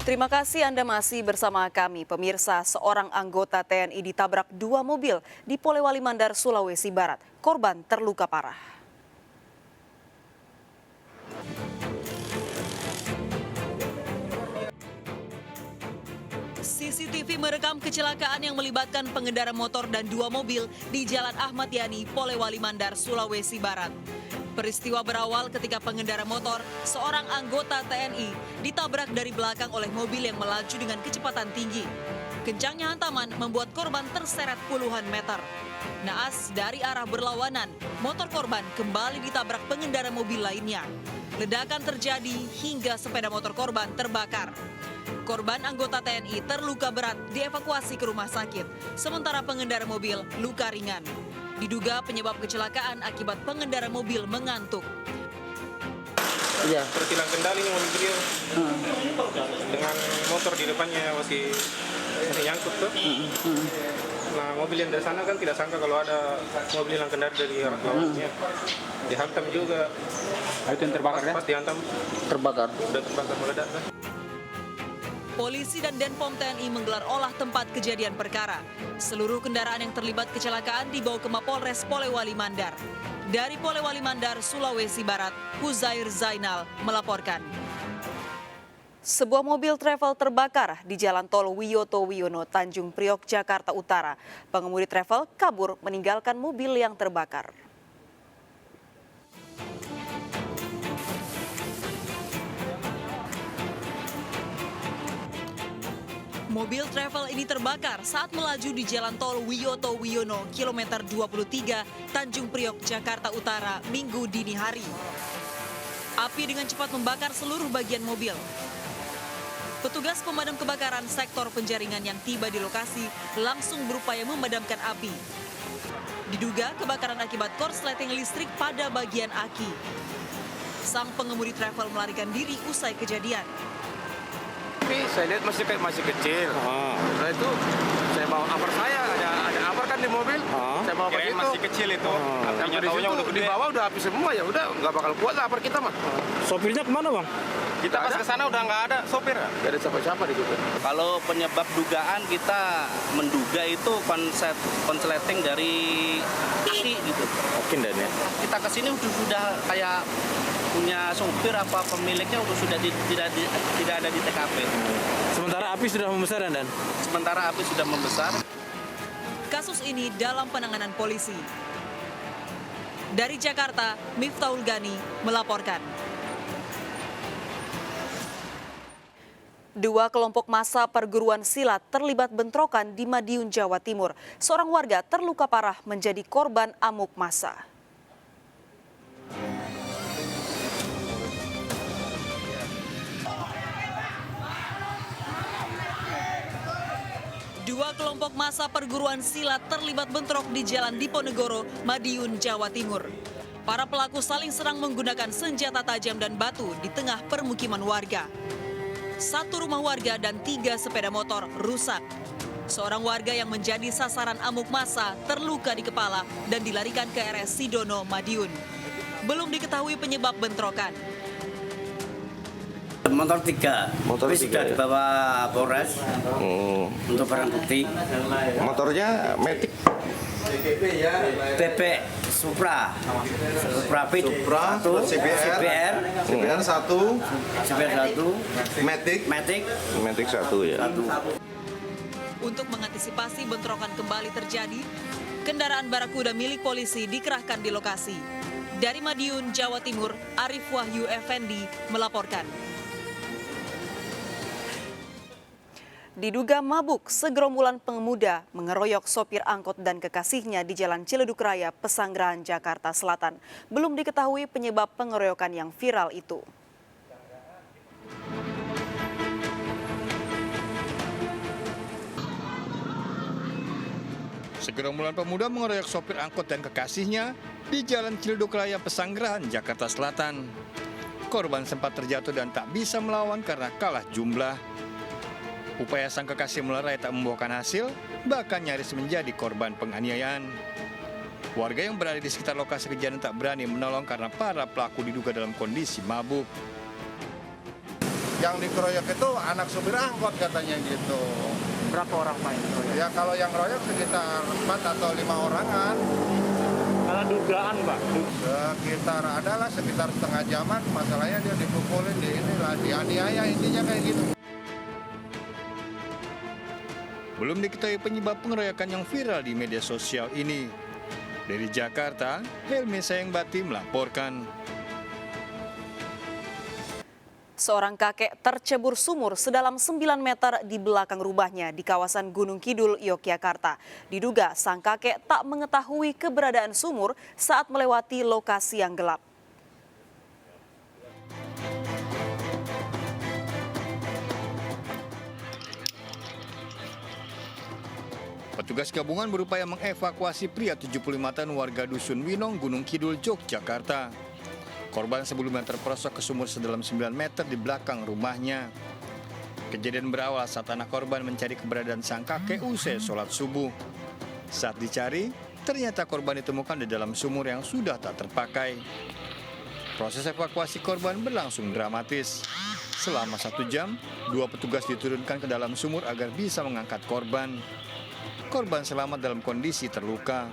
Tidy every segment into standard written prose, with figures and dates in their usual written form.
Terima kasih Anda masih bersama kami. Pemirsa, seorang anggota TNI ditabrak dua mobil di Polewali Mandar, Sulawesi Barat. Korban terluka parah. CCTV merekam kecelakaan yang melibatkan pengendara motor dan dua mobil di Jalan Ahmad Yani, Polewali Mandar, Sulawesi Barat. Peristiwa berawal ketika pengendara motor, seorang anggota TNI, ditabrak dari belakang oleh mobil yang melaju dengan kecepatan tinggi. Kencangnya hantaman membuat korban terseret puluhan meter. Naas dari arah berlawanan, motor korban kembali ditabrak pengendara mobil lainnya. Ledakan terjadi hingga sepeda motor korban terbakar. Korban anggota TNI terluka berat dievakuasi ke rumah sakit, sementara pengendara mobil luka ringan. Diduga penyebab kecelakaan akibat pengendara mobil mengantuk. Iya. Terhilang kendali nih mobil beliau. Dengan motor di depannya masih nyangkut tuh. Nah, mobil yang dari sana kan tidak sangka kalau ada mobil yang kendali dari arah lawannya. Dihantam juga. Itu yang terbakar ya? Pas dihantam Terbakar. udah terbakar meledak kan. Polisi dan Denpom TNI menggelar olah tempat kejadian perkara. Seluruh kendaraan yang terlibat kecelakaan dibawa ke Mapolres Polewali Mandar. Dari Polewali Mandar, Sulawesi Barat, Huzair Zainal melaporkan. Sebuah mobil travel terbakar di Jalan Tol Wiyoto Wiono, Tanjung Priok, Jakarta Utara. Pengemudi travel kabur meninggalkan mobil yang terbakar. Mobil travel ini terbakar saat melaju di Jalan Tol Wiyoto Wiono, kilometer 23, Tanjung Priok, Jakarta Utara, Minggu dini hari. Api dengan cepat membakar seluruh bagian mobil. Petugas pemadam kebakaran sektor penjaringan yang tiba di lokasi langsung berupaya memadamkan api. Diduga kebakaran akibat korsleting listrik pada bagian aki. Sang pengemudi travel melarikan diri usai kejadian. Tapi saya lihat masih kecil. Setelah itu saya bawa apar saya, ada apar kan di mobil. Saya bawa ke situ. Masih kecil itu. Sampai di situ, di bawah udah habis semua, ya udah nggak bakal kuat lah apar kita mah. Sopirnya kemana, Bang? Kita pas ke sana udah nggak ada sopir. Nggak ada siapa-siapa di situ. Kalau penyebab dugaan kita menduga itu konsleting dari aki gitu. Mungkin dan ya. Kita kesini sudah kayak punya sopir apa pemiliknya sudah tidak ada di TKP. Sementara api sudah membesar dan? Sementara api sudah membesar. Kasus ini dalam penanganan polisi. Dari Jakarta, Miftahul Gani melaporkan. Dua kelompok massa perguruan silat terlibat bentrokan di Madiun, Jawa Timur. Seorang warga terluka parah menjadi korban amuk massa. Dua kelompok massa perguruan silat terlibat bentrok di Jalan Diponegoro, Madiun, Jawa Timur. Para pelaku saling serang menggunakan senjata tajam dan batu di tengah permukiman warga. Satu rumah warga dan 3 sepeda motor rusak. Seorang warga yang menjadi sasaran amuk massa terluka di kepala dan dilarikan ke RS Sidono, Madiun. Belum diketahui penyebab bentrokan. Motor 3, tapi sudah dibawa Polres untuk barang bukti. Motornya Matic. PP Supra Fit, CBR 1, Matic 1 ya. Untuk mengantisipasi bentrokan kembali terjadi, kendaraan barakuda milik polisi dikerahkan di lokasi. Dari Madiun, Jawa Timur, Arif Wahyu Effendi melaporkan. Diduga mabuk, segerombolan pemuda mengeroyok sopir angkot dan kekasihnya di Jalan Ciledug Raya, Pesanggerahan, Jakarta Selatan. Belum diketahui penyebab pengeroyokan yang viral itu. Segerombolan pemuda mengeroyok sopir angkot dan kekasihnya di Jalan Ciledug Raya, Pesanggerahan, Jakarta Selatan. Korban sempat terjatuh dan tak bisa melawan karena kalah jumlah. Upaya sang kekasih melerai tak membuahkan hasil, bahkan nyaris menjadi korban penganiayaan. Warga yang berada di sekitar lokasi kejadian tak berani menolong karena para pelaku diduga dalam kondisi mabuk. Yang dikeroyok itu anak supir angkot katanya gitu. Berapa orang Pak yang dikeroyok? Ya kalau yang royok sekitar 4 atau 5 orangan. Kalau dugaan Pak? Sekitar adalah sekitar setengah jaman, masalahnya dia dipukulin, dianiaya, intinya kayak gitu. Belum diketahui penyebab pengeroyokan yang viral di media sosial ini. Dari Jakarta, Helmi Sayangbati melaporkan. Seorang kakek tercebur sumur sedalam 9 meter di belakang rumahnya di kawasan Gunung Kidul, Yogyakarta. Diduga sang kakek tak mengetahui keberadaan sumur saat melewati lokasi yang gelap. Petugas gabungan berupaya mengevakuasi pria 75 tahun warga Dusun Winong, Gunung Kidul, Yogyakarta. Korban sebelumnya terperosok ke sumur sedalam 9 meter di belakang rumahnya. Kejadian berawal saat anak korban mencari keberadaan sang kakek usai sholat subuh. Saat dicari, ternyata korban ditemukan di dalam sumur yang sudah tak terpakai. Proses evakuasi korban berlangsung dramatis. Selama 1 jam, 2 petugas diturunkan ke dalam sumur agar bisa mengangkat korban. Korban selamat dalam kondisi terluka.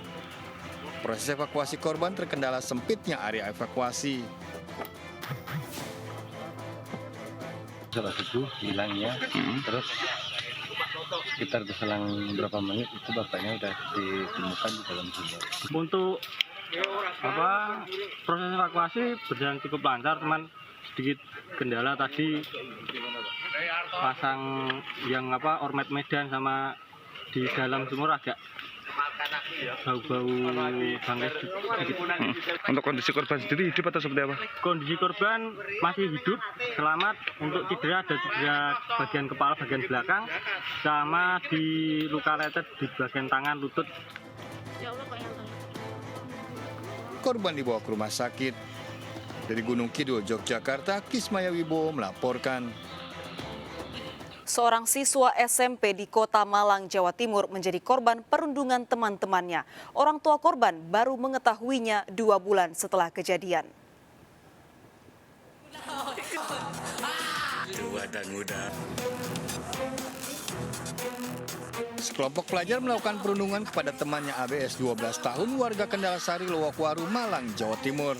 Proses evakuasi korban terkendala sempitnya area evakuasi. Salah itu hilangnya, terus sekitar berselang beberapa menit itu bapaknya udah ditemukan di dalam sumur. Untuk proses evakuasi berjalan cukup lancar, teman. Sedikit kendala tadi pasang yang ormet medan sama di dalam sumur agak bau-bau bangkai sedikit. Untuk kondisi korban sendiri hidup atau seperti apa? Kondisi korban masih hidup, selamat. Untuk cedera ada cedera bagian kepala bagian belakang, sama di luka lecet di bagian tangan lutut. Korban dibawa ke rumah sakit. Dari Gunung Kidul, Yogyakarta, Kismaya Wibowo melaporkan. Seorang siswa SMP di Kota Malang, Jawa Timur menjadi korban perundungan teman-temannya. Orang tua korban baru mengetahuinya 2 bulan setelah kejadian. Sekelompok pelajar melakukan perundungan kepada temannya ABS 12 tahun warga Kendalasari, Lowokwaru, Malang, Jawa Timur.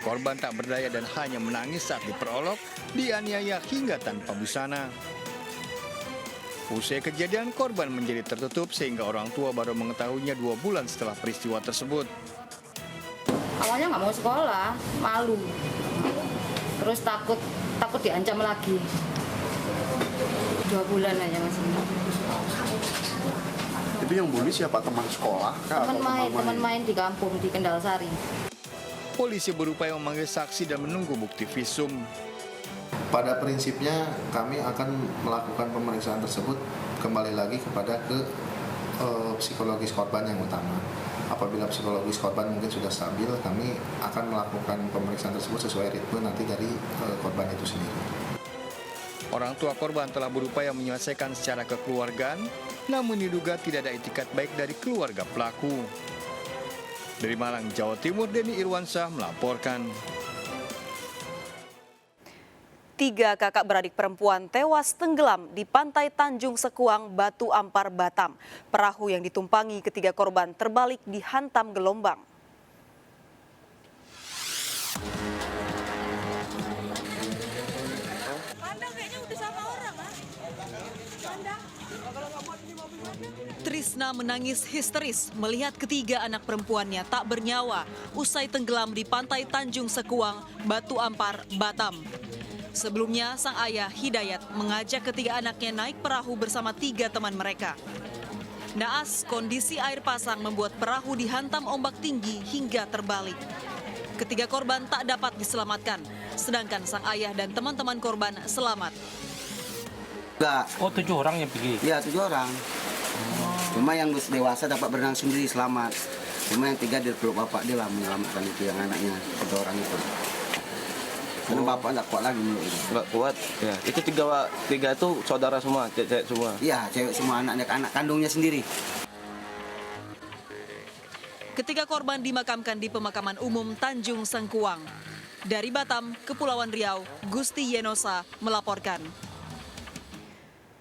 Korban tak berdaya dan hanya menangis saat diperolok, dianiaya hingga tanpa busana. Usai kejadian, korban menjadi tertutup sehingga orang tua baru mengetahuinya 2 bulan setelah peristiwa tersebut. Awalnya nggak mau sekolah, malu. Terus takut diancam lagi. 2 bulan aja masih. Itu yang bully siapa? Teman sekolah? Teman main di kampung di Kendalasari. Polisi berupaya memanggil saksi dan menunggu bukti visum. Pada prinsipnya kami akan melakukan pemeriksaan tersebut kembali lagi kepada psikologis korban yang utama. Apabila psikologis korban mungkin sudah stabil, kami akan melakukan pemeriksaan tersebut sesuai ritme nanti dari korban itu sendiri. Orang tua korban telah berupaya menyelesaikan secara kekeluargaan, namun diduga tidak ada itikat baik dari keluarga pelaku. Dari Malang, Jawa Timur, Denny Irwansyah melaporkan. 3 kakak beradik perempuan tewas tenggelam di pantai Tanjung Sekuang, Batu Ampar, Batam. Perahu yang ditumpangi ketiga korban terbalik dihantam gelombang. Trisna menangis histeris melihat ketiga anak perempuannya tak bernyawa usai tenggelam di pantai Tanjung Sekuang, Batu Ampar, Batam. Sebelumnya, sang ayah Hidayat mengajak ketiga anaknya naik perahu bersama 3 teman mereka. Naas, kondisi air pasang membuat perahu dihantam ombak tinggi hingga terbalik. Ketiga korban tak dapat diselamatkan, sedangkan sang ayah dan teman-teman korban selamat. Oh, 7 orang yang pergi? Iya, 7 orang. Cuma yang dewasa dapat berenang sendiri selamat. Cuma yang 3 dipeluk bapak dia lah menyelamatkan itu, yang anaknya 3 orang itu. Karena bapak nggak kuat lagi. Nggak kuat? Ya. Itu 3 itu saudara semua, cewek semua? Iya, cewek semua, anak kandungnya sendiri. Ketiga korban dimakamkan di pemakaman umum Tanjung Sengkuang. Dari Batam, Kepulauan Riau, Gusti Yenosa melaporkan.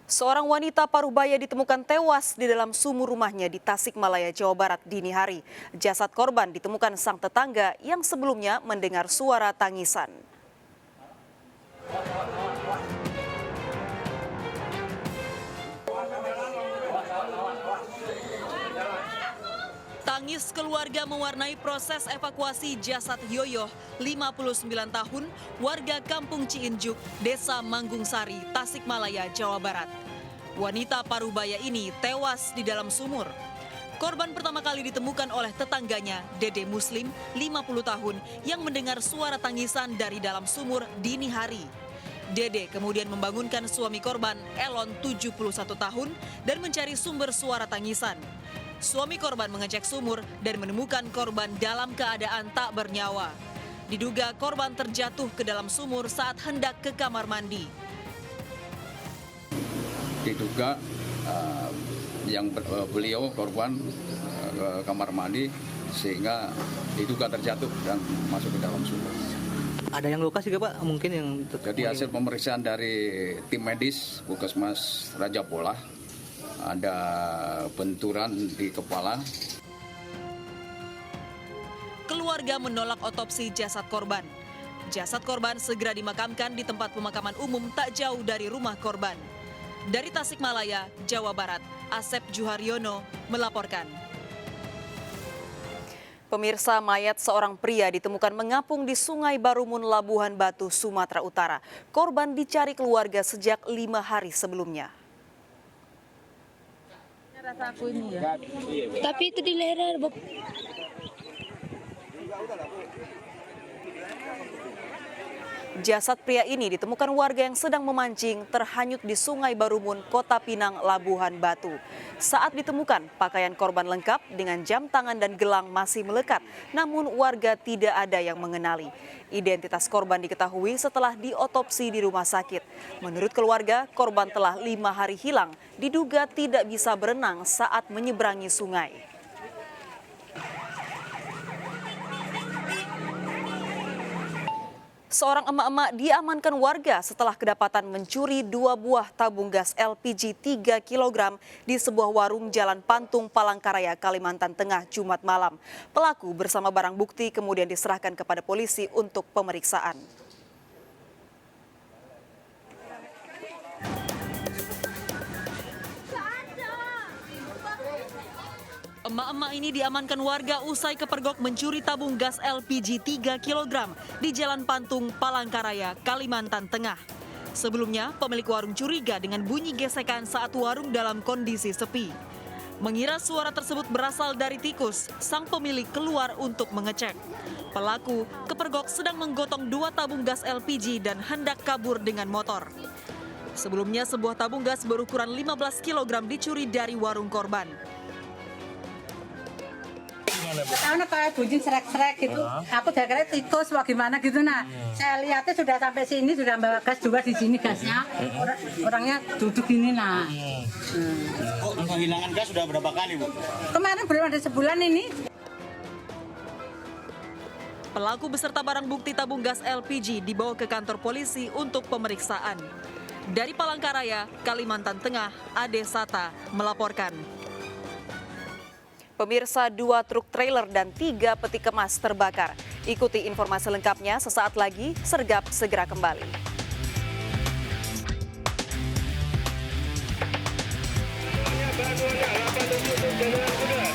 Seorang wanita parubaya ditemukan tewas di dalam sumur rumahnya di Tasikmalaya, Jawa Barat dini hari. Jasad korban ditemukan sang tetangga yang sebelumnya mendengar suara tangisan. Tangis keluarga mewarnai proses evakuasi jasad Yoyoh, 59 tahun, warga Kampung Ciinjuk, Desa Manggung Sari, Tasikmalaya, Jawa Barat. Wanita parubaya ini tewas di dalam sumur. Korban pertama kali ditemukan oleh tetangganya, Dede Muslim, 50 tahun, yang mendengar suara tangisan dari dalam sumur dini hari. Dede kemudian membangunkan suami korban, Elon, 71 tahun, dan mencari sumber suara tangisan. Suami korban mengecek sumur dan menemukan korban dalam keadaan tak bernyawa. Diduga korban terjatuh ke dalam sumur saat hendak ke kamar mandi. Diduga beliau korban ke kamar mandi sehingga diduga terjatuh dan masuk ke dalam sumur. Ada yang luka juga Pak? Mungkin yang Jadi hasil pemeriksaan dari tim medis Puskesmas Raja Polah, ada benturan di kepala. Keluarga menolak otopsi jasad korban. Jasad korban segera dimakamkan di tempat pemakaman umum tak jauh dari rumah korban. Dari Tasikmalaya, Jawa Barat, Asep Juharyono melaporkan. Pemirsa, mayat seorang pria ditemukan mengapung di Sungai Barumun, Labuhan Batu, Sumatera Utara. Korban dicari keluarga sejak 5 hari sebelumnya. Rasa aku ini ya. Tapi itu di leher. Jasad pria ini ditemukan warga yang sedang memancing terhanyut di Sungai Barumun, Kota Pinang, Labuhan Batu. Saat ditemukan, pakaian korban lengkap dengan jam tangan dan gelang masih melekat, namun warga tidak ada yang mengenali. Identitas korban diketahui setelah diotopsi di rumah sakit. Menurut keluarga, korban telah 5 hari hilang, diduga tidak bisa berenang saat menyeberangi sungai. Seorang emak-emak diamankan warga setelah kedapatan mencuri 2 buah tabung gas LPG 3 kg di sebuah warung Jalan Pantung, Palangkaraya, Kalimantan Tengah, Jumat malam. Pelaku bersama barang bukti kemudian diserahkan kepada polisi untuk pemeriksaan. Emak-emak ini diamankan warga usai kepergok mencuri tabung gas LPG 3 kg di Jalan Pantung, Palangkaraya, Kalimantan Tengah. Sebelumnya, pemilik warung curiga dengan bunyi gesekan saat warung dalam kondisi sepi. Mengira suara tersebut berasal dari tikus, sang pemilik keluar untuk mengecek. Pelaku kepergok sedang menggotong 2 tabung gas LPG dan hendak kabur dengan motor. Sebelumnya, sebuah tabung gas berukuran 15 kg dicuri dari warung korban. Tahu kayak bunyi serek-serek gitu. Aku kira tikus bagaimana gitu Saya lihatnya sudah sampai sini sudah bawa gas 2 di sini gasnya. Orangnya duduk gini Kehilangan gas sudah berapa kali, Bu? Kemarin belum ada sebulan ini. Pelaku beserta barang bukti tabung gas LPG dibawa ke kantor polisi untuk pemeriksaan. Dari Palangkaraya, Kalimantan Tengah, Ade Sata melaporkan. Pemirsa, 2 truk trailer dan 3 peti kemas terbakar. Ikuti informasi lengkapnya sesaat lagi, Sergap segera kembali. Banuanya 877 Jalan Kuda,